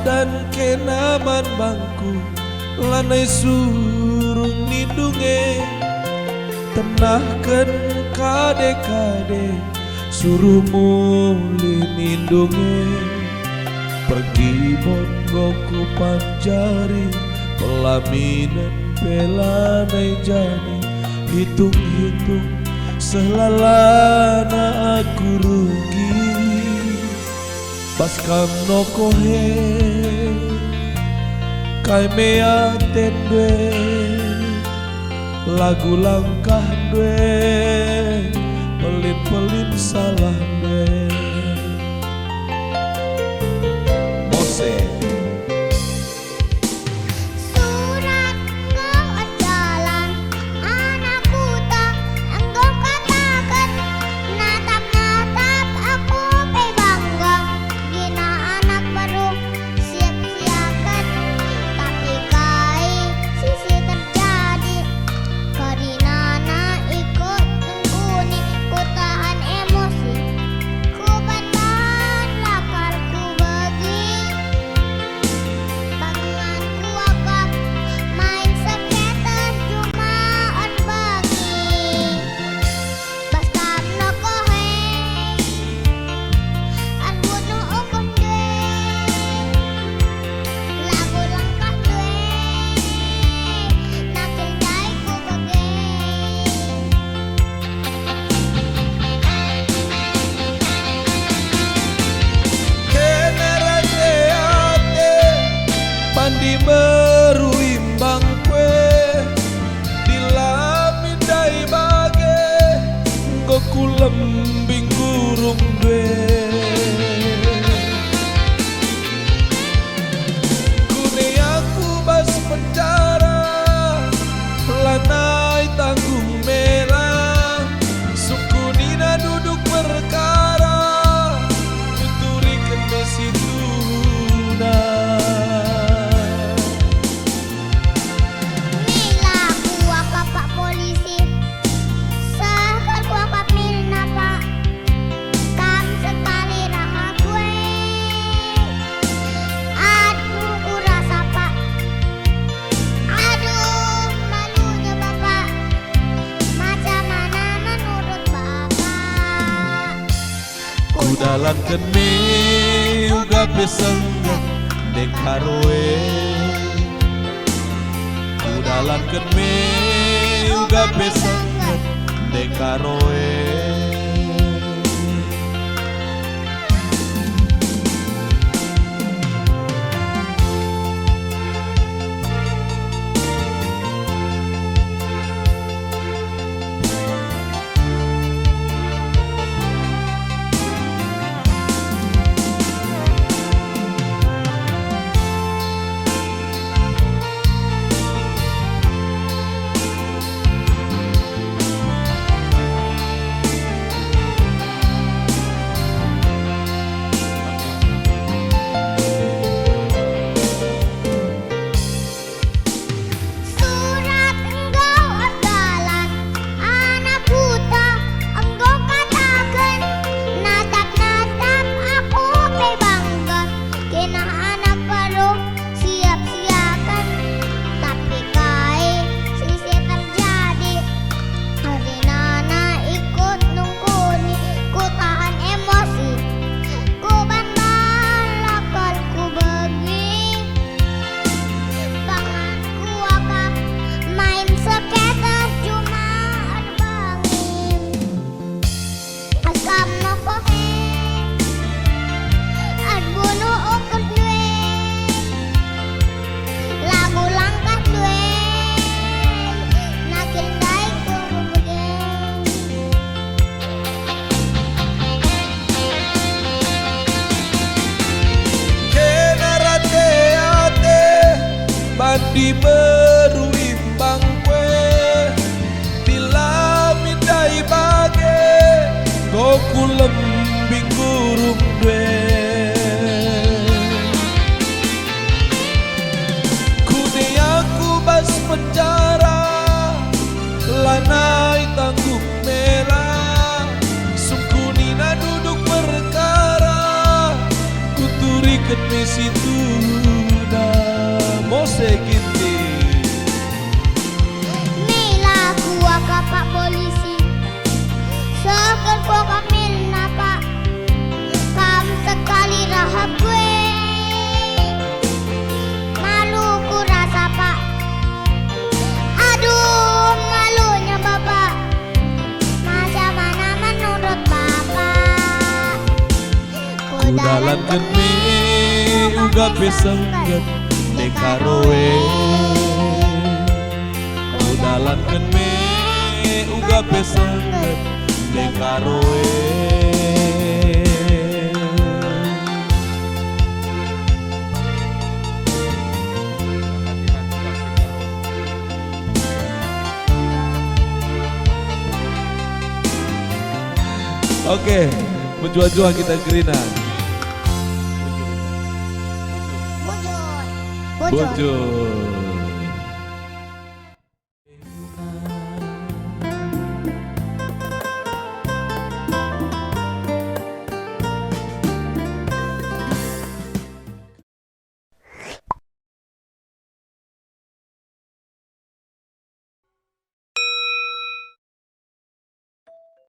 dan kenaman bangku lanai surung nindunge tenahkan kade-kade suruh muli nindunge pergi mongoku panjari pelaminan pelanai jani hitung-hitung selalana aku rugi Baskam no kohe kai mea tendwe lagu langkah dwe pelin-pelin salah dwe Mose di meruimbang kue di lamindai bage goku lembing gurung dwe kune aku bas penjara lanai tanggung merah suku nina duduk perkara tuturi kene situna dalam kene uga pesenggat dek karoe dalam kene uga pesenggat dek karoe di meruimbang kue di lamindai bage goku lembing gurung dwe kune aku bas penjara lanai tanggung merah sungkunina duduk perkara tuturi ket situ dalan geni uga pesengget dekaroe dalan geni uga pesengget dekaroe. Oke, menjual-jual kita Gerina. Bojor. Bojor.